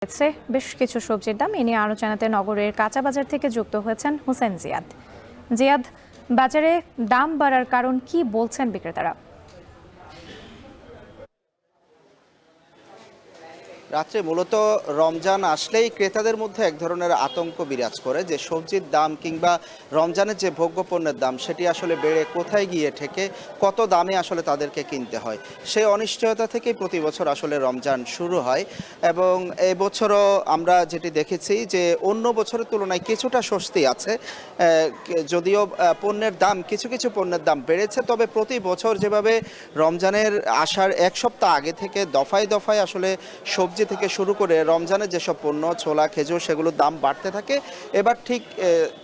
হয়েছে বেশ কিছু সবজির দাম এ নিয়ে আলোচনাতে নগরের কাঁচা বাজার থেকে যুক্ত হয়েছেন হোসেন জিয়াদ। জিয়াদ, বাজারে দাম বাড়ার কারণ কি বলছেন বিক্রেতারা? রাত্রে মূলত রমজান আসলেই ক্রেতাদের মধ্যে এক ধরনের আতঙ্ক বিরাজ করে যে সবজির দাম কিংবা রমজানের যে ভোগ্যপণ্যের দাম সেটি আসলে বেড়ে কোথায় গিয়ে ঠেকে, কত দামে আসলে তাদেরকে কিনতে হয়। সেই অনিশ্চয়তা থেকেই প্রতি বছর আসলে রমজান শুরু হয় এবং এবছরও আমরা যেটি দেখেছি যে অন্য বছরের তুলনায় কিছুটা স্বস্তি আছে। যদিও পণ্যের দাম কিছু কিছু পণ্যের দাম বেড়েছে, তবে প্রতি বছর যেভাবে রমজানের আসার এক সপ্তাহ আগে থেকে দফায় দফায় আসলে সবজি থেকে শুরু করে রমজানের যেসব পণ্য ছোলা খেজুর সেগুলোর দাম বাড়তে থাকে, এবার ঠিক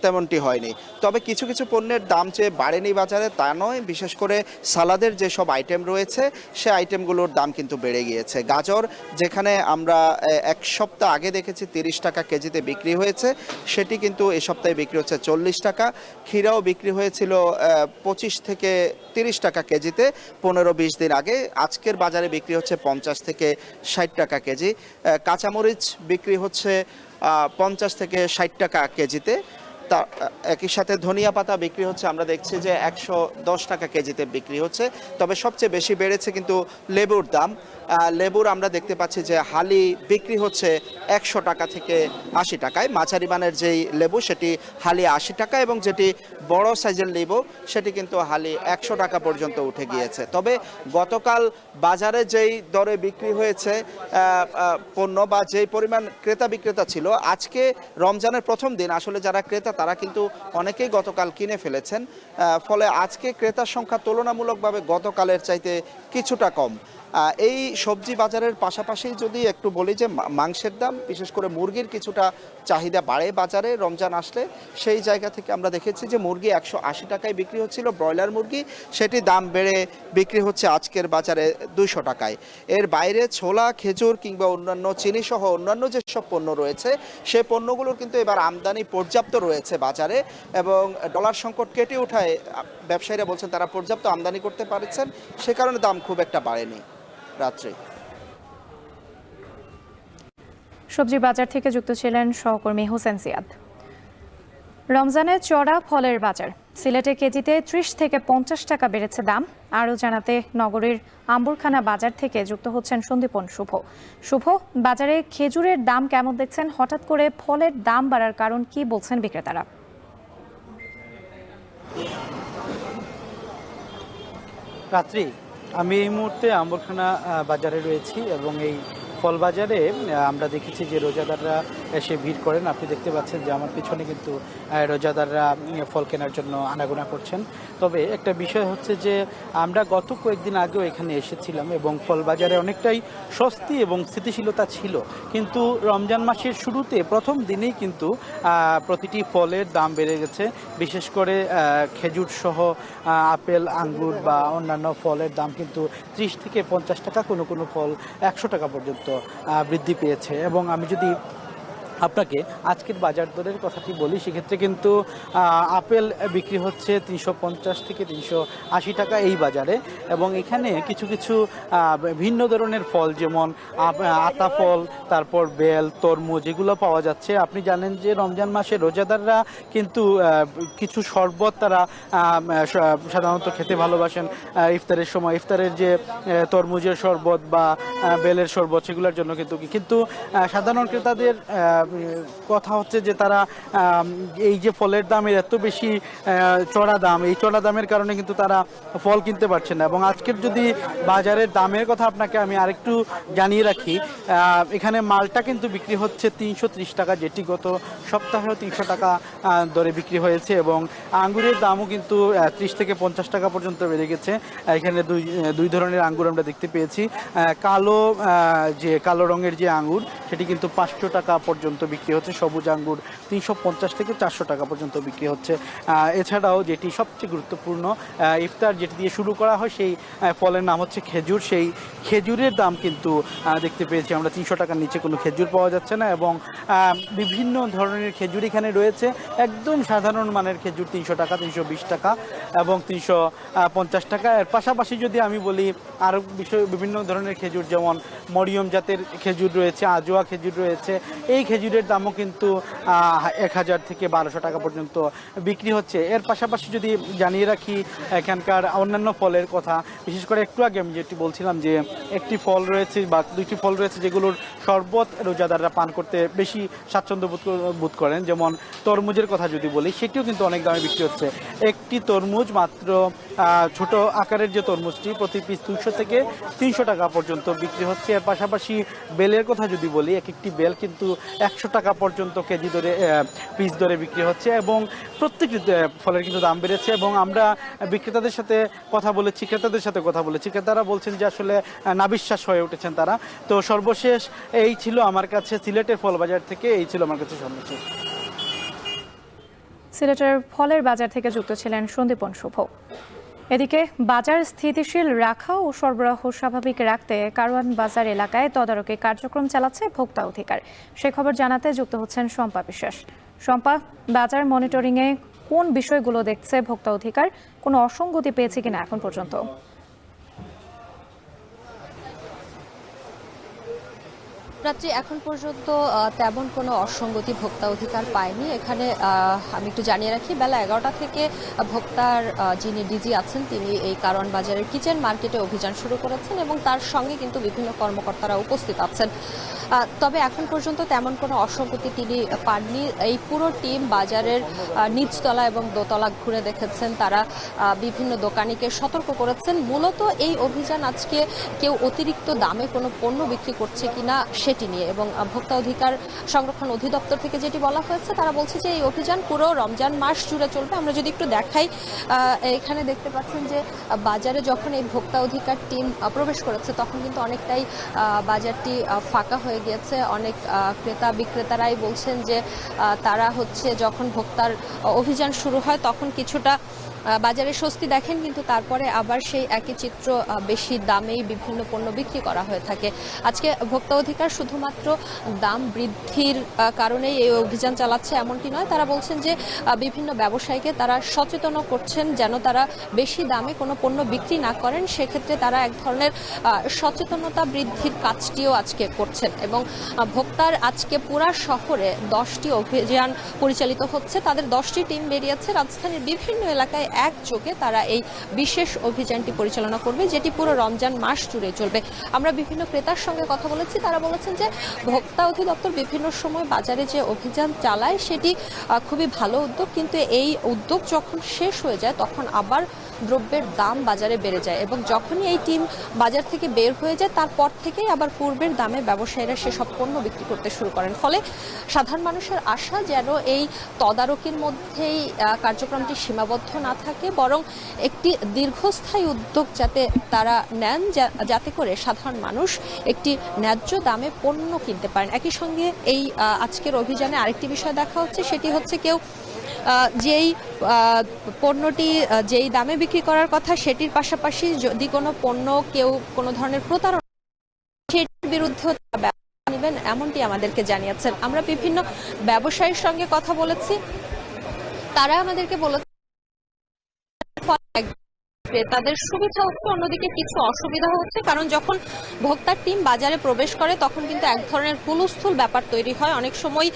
তেমনটি হয়নি। তবে কিছু কিছু পণ্যের দাম যে বাড়েনি বাজারে তা নয়, বিশেষ করে সালাদের যেসব আইটেম রয়েছে সে আইটেমগুলোর দাম কিন্তু বেড়ে গিয়েছে। গাজর যেখানে আমরা এক সপ্তাহ আগে দেখেছি 30 টাকা কেজিতে বিক্রি হয়েছে, সেটি কিন্তু এ সপ্তাহে বিক্রি হচ্ছে 40 টাকা। ক্ষীরাও বিক্রি হয়েছিল 25 থেকে 30 টাকা কেজিতে 15-20 দিন আগে, আজকের বাজারে বিক্রি হচ্ছে 50 থেকে 60 টাকা কেজি। কাঁচামরিচ বিক্রি হচ্ছে 50 থেকে 60 টাকা কেজিতে। তা একই সাথে ধনিয়া পাতা বিক্রি হচ্ছে, আমরা দেখছি যে 110 টাকা কেজিতে বিক্রি হচ্ছে। তবে সবচেয়ে বেশি বেড়েছে কিন্তু লেবুর দাম। লেবুর আমরা দেখতে পাচ্ছি যে হালি বিক্রি হচ্ছে 100 টাকা থেকে 80 টাকায়। মাঝারি মানের যেই লেবু সেটি হালি 80 টাকা এবং যেটি বড় সাইজের লেবু সেটি কিন্তু হালি 100 টাকা পর্যন্ত উঠে গিয়েছে। তবে গতকাল বাজারে যেই দরে বিক্রি হয়েছে পণ্য বা যেই পরিমাণ ক্রেতা বিক্রেতা ছিল, আজকে রমজানের প্রথম দিন আসলে যারা ক্রেতা তারা কিন্তু অনেকেই গতকাল কিনে ফেলেছেন। ফলে আজকে ক্রেতার সংখ্যা তুলনামূলকভাবে গতকালের চাইতে কিছুটা কম। এই সবজি বাজারের পাশাপাশি যদি একটু বলি যে মাংসের দাম, বিশেষ করে মুরগির কিছুটা চাহিদা বাড়ে বাজারে রমজান আসলে। সেই জায়গা থেকে আমরা দেখেছি যে মুরগি 180 টাকায় বিক্রি হচ্ছিল, ব্রয়লার মুরগি সেটি দাম বেড়ে বিক্রি হচ্ছে আজকের বাজারে 200 টাকায়। এর বাইরে ছোলা খেজুর কিংবা অন্যান্য চিনি সহ অন্যান্য যেসব পণ্য রয়েছে সেই পণ্যগুলোর কিন্তু এবার আমদানি পর্যাপ্ত রয়েছে বাজারে এবং ডলার সংকট কেটে ওঠায় ব্যবসায়ীরা বলছেন তারা পর্যাপ্ত আমদানি করতে পারছেন, সে কারণে দাম খুব একটা বাড়েনি। রাত্রে সবজি বাজার থেকে যুক্ত ছিলেন সহকর্মী হোসেন জিয়াদ। রমজানে চড়া ফলের বাজার, সিলেটে কেজিতে 30 থেকে 50 টাকা বেড়েছে দাম। আরও জানাতে নগরীর আম্বুরখানা বাজার থেকে যুক্ত হচ্ছেন সন্দীপন শুভ। বাজারে খেজুরের দাম কেমন দেখছেন? হঠাৎ করে ফলের দাম বাড়ার কারণ কি বলছেন বিক্রেতারা? রাত্রি, আমি এই মুহূর্তে আম্বরখানা বাজারে রয়েছি এবং এই ফল বাজারে আমরা দেখেছি যে রোজাদাররা এসে ভিড় করেন। আপনি দেখতে পাচ্ছেন যে আমার পিছনে কিন্তু রোজাদাররা ফল কেনার জন্য আনাগোনা করছেন। তবে একটা বিষয় হচ্ছে যে আমরা গত কয়েকদিন আগেও এখানে এসেছিলাম এবং ফল বাজারে অনেকটাই স্বস্তি এবং স্থিতিশীলতা ছিল, কিন্তু রমজান মাসের শুরুতে প্রথম দিনেই কিন্তু প্রতিটি ফলের দাম বেড়ে গেছে। বিশেষ করে খেজুর সহ আপেল আঙ্গুর বা অন্যান্য ফলের দাম কিন্তু 30 থেকে 50 টাকা, কোনো কোনো ফল 100 টাকা পর্যন্ত বৃদ্ধি পেয়েছে। এবং আমি যদি আপনাকে আজকের বাজার দরের কথাটি বলি, সেক্ষেত্রে কিন্তু আপেল বিক্রি হচ্ছে 350 থেকে 380 টাকা এই বাজারে। এবং এখানে কিছু কিছু ভিন্ন ধরনের ফল, যেমন আতা ফল, তারপর বেল, তরমুজ, এগুলো পাওয়া যাচ্ছে। আপনি জানেন যে রমজান মাসে রোজাদাররা কিন্তু কিছু শরবত তারা সাধারণত খেতে ভালোবাসেন ইফতারের সময়। ইফতারের যে তরমুজের শরবত বা বেলের শরবত সেগুলোর জন্য কিন্তু সাধারণ ক্রেতাদের কথা হচ্ছে যে তারা এই যে ফলের দামের এত বেশি চড়া দাম, এই চড়া দামের কারণে কিন্তু তারা ফল কিনতে পারছে না। এবং আজকের যদি বাজারের দামের কথা আপনাকে আমি আরেকটু জানিয়ে রাখি, এখানে মালটা কিন্তু বিক্রি হচ্ছে 330 টাকা, যেটি গত সপ্তাহেও 300 টাকা দরে বিক্রি হয়েছে। এবং আঙ্গুরের দামও কিন্তু 30 থেকে 50 টাকা পর্যন্ত বেড়ে গেছে। এখানে দুই ধরনের আঙ্গুর আমরা দেখতে পেয়েছি। কালো রঙের যে আঙ্গুর সেটি কিন্তু 500 টাকা পর্যন্ত পর্যন্ত বিক্রি হচ্ছে, সবুজ আঙ্গুর 350 থেকে 400 টাকা পর্যন্ত বিক্রি হচ্ছে। এছাড়াও যেটি সবচেয়ে গুরুত্বপূর্ণ ইফতার যেটি দিয়ে শুরু করা হয় সেই ফলের নাম হচ্ছে খেজুর। সেই খেজুরের দাম কিন্তু দেখতে পেয়েছি আমরা 300 টাকার নিচে কোনো খেজুর পাওয়া যাচ্ছে না, এবং বিভিন্ন ধরনের খেজুর এখানে রয়েছে। একদম সাধারণ মানের খেজুর 300 টাকা, 320 টাকা এবং 350 টাকা। এর পাশাপাশি যদি আমি বলি আরও বিভিন্ন ধরনের খেজুর, যেমন মরিয়ম জাতের খেজুর রয়েছে, আজোয়া খেজুর রয়েছে। এই খেজুরের দামও কিন্তু 1000 থেকে 1200 টাকা পর্যন্ত বিক্রি হচ্ছে। এর পাশাপাশি যদি জানিয়ে রাখি এখানকার অন্যান্য ফলের কথা, বিশেষ করে একটু আগে আমি যেটি বলছিলাম যে একটি ফল রয়েছে বা দুইটি ফল রয়েছে যেগুলোর শরবত রোজাদাররা পান করতে বেশি স্বাচ্ছন্দ্য বোধ করেন, যেমন তরমুজের কথা যদি বলি সেটিও কিন্তু অনেক দামে বিক্রি হচ্ছে। একটি তরমুজ মাত্র ছোট আকারের যে তরমুজটি প্রতি পিস 200 থেকে 300 টাকা পর্যন্ত বিক্রি হচ্ছে। এর পাশাপাশি বেলের কথা যদি বলি একটি বেল কিন্তু 100 টাকা পর্যন্ত কেজি ধরে পিস ধরে বিক্রি হচ্ছে, এবং প্রত্যেকটি ফলের কিন্তু দাম বেড়েছে। এবং আমরা বিক্রেতাদের সাথে কথা বলেছি, ক্রেতাদের সাথে কথা বলেছি, ক্রেতারা বলছেন যে আসলে নাবিশ্বাস হয়ে উঠেছেন তারা। তো সর্বশেষ এই ছিল আমার কাছে সিলেটের ফল বাজার থেকে, এই ছিল আমার কাছে সর্বশেষ। সিলেটের ফলের বাজার থেকে যুক্ত ছিলেন সন্দীপন শুভ। এদিকে বাজার স্থিতিশীল রাখা ও সরবরাহ স্বাভাবিক রাখতে কারওয়ান বাজার এলাকায় তদারকি কার্যক্রম চালাচ্ছে ভোক্তা অধিকার। সে খবর জানাতে যুক্ত হচ্ছেন শম্পা বিশ্বাস। শম্পা, বাজার মনিটরিংয়ে কোন বিষয়গুলো দেখছে ভোক্তা অধিকার? কোনো অসঙ্গতি পেয়েছে কিনা এখন পর্যন্ত? রাত্রি এখন পর্যন্ত তেমন কোনো অসঙ্গতি ভোক্তা অধিকার পায়নি। এখানে আমি একটু জানিয়ে রাখি, বেলা 11টা থেকে ভোক্তার যিনি ডিজি আছেন তিনি এই কারওয়ান বাজারের কিচেন মার্কেটে অভিযান শুরু করেছেন, এবং তার সঙ্গে কিন্তু বিভিন্ন কর্মকর্তারা উপস্থিত আছেন। তবে এখন পর্যন্ত তেমন কোনো অসঙ্গতি তিনি পাননি। এই পুরো টিম বাজারের নিচতলা এবং দোতলা ঘুরে দেখেছেন, তারা বিভিন্ন দোকানিকে সতর্ক করেছেন। মূলত এই অভিযান আজকে কেউ অতিরিক্ত দামে কোনো পণ্য বিক্রি করছে কিনা সেটি নিয়ে, এবং ভোক্তা অধিকার সংরক্ষণ অধিদপ্তর থেকে যেটি বলা হয়েছে তারা বলছে যে এই অভিযান পুরো রমজান মাস জুড়ে চলবে। আমরা যদি একটু দেখাই, এখানে দেখতে পাচ্ছেন যে বাজারে যখন এই ভোক্তা অধিকার টিম প্রবেশ করেছে তখন কিন্তু অনেকটাই বাজারটি ফাঁকা হয়ে গিয়েছে। অনেক ক্রেতা বিক্রেতারাই বলছেন যে তারা হচ্ছে যখন ভোক্তার অভিযান শুরু হয় তখন কিছুটা বাজারে স্বস্তি দেখেন, কিন্তু তারপরে আবার সেই একই চিত্র বেশি দামেই বিভিন্ন পণ্য বিক্রি করা হয়ে থাকে। আজকে ভোক্তা অধিকার শুধুমাত্র দাম বৃদ্ধির কারণেই এই অভিযান চালাচ্ছে এমনটি নয়। তারা বলছেন যে বিভিন্ন ব্যবসায়ীকে তারা সচেতন করছেন যেন তারা বেশি দামে কোনো পণ্য বিক্রি না করেন। সেক্ষেত্রে তারা এক ধরনের সচেতনতা বৃদ্ধির কাজটিও আজকে করছেন, এবং ভোক্তার আজকে পুরা শহরে 10টি অভিযান পরিচালিত হচ্ছে। তাদের 10টি টিম বেরিয়েছে রাজধানীর বিভিন্ন এলাকায় একযোগে তারা এই বিশেষ অভিযানটি পরিচালনা করবে, যেটি পুরো রমজান মাস জুড়ে চলবে। আমরা বিভিন্ন ক্রেতার সঙ্গে কথা বলেছি, তারা বলেছেন যে ভোক্তা অধিদপ্তর বিভিন্ন সময় বাজারে যে অভিযান চালায় সেটি খুবই ভালো উদ্যোগ, কিন্তু এই উদ্যোগ যখন শেষ হয়ে যায় তখন আবার দ্রব্যের দাম বাজারে বেড়ে যায়, এবং যখনই এই টিম বাজার থেকে বের হয়ে যায় তারপর থেকেই আবার পূর্বের দামে ব্যবসায়ীরা সেসব পণ্য বিক্রি করতে শুরু করেন। ফলে সাধারণ মানুষের আশা যেন এই তদারকির মধ্যেই কার্যক্রমটি সীমাবদ্ধ না থাকে, বরং একটি দীর্ঘস্থায়ী উদ্যোগ যাতে তারা নেন, যাতে করে সাধারণ মানুষ একটি ন্যায্য দামে পণ্য কিনতে পারেন। একই সঙ্গে এই আজকের অভিযানে আরেকটি বিষয় দেখা হচ্ছে, সেটি হচ্ছে কেউ যেই পণ্যটি যেই দামে বিক্রি করার কথা সেটির পাশাপাশি যদি কোনো পণ্য কেউ কোনো ধরনের প্রতারণা সেটির বিরুদ্ধে ব্যবস্থা নেবেন এমনটি আমাদেরকে জানিয়েছেন। আমরা বিভিন্ন ব্যবসায়ীর সঙ্গে কথা বলেছি, তারা আমাদেরকে বলেছে তাদের সুবিধা হচ্ছে, অন্যদিকে কিছু অসুবিধা হচ্ছে, কারণ যখন ভোক্তার টিম বাজারে প্রবেশ করে তখন কিন্তু এক ধরনের হুলস্থুল ব্যাপার তৈরি হয়। অনেক সময়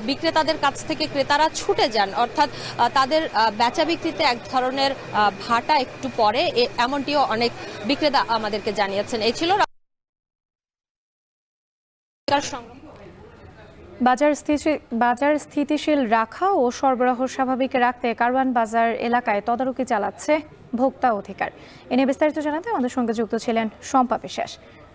বিক্রেতাদের কাছ থেকে ক্রেতারা ছুটে যান, অর্থাৎ তাদের বেচা বিক্রিতে এক ধরনের ভাটা একটু পড়ে, এমনটিও অনেক বিক্রেতা আমাদেরকে জানিয়েছেন। এই ছিল বাজার স্থিতিশীল রাখা ও সরবরাহ স্বাভাবিক রাখতে কারওয়ান বাজার এলাকায় তদারকি চালাচ্ছে ভোক্তা অধিকার। এ নিয়ে বিস্তারিত জানাতে আমাদের সঙ্গে যুক্ত ছিলেন শম্পা বিশ্বাস।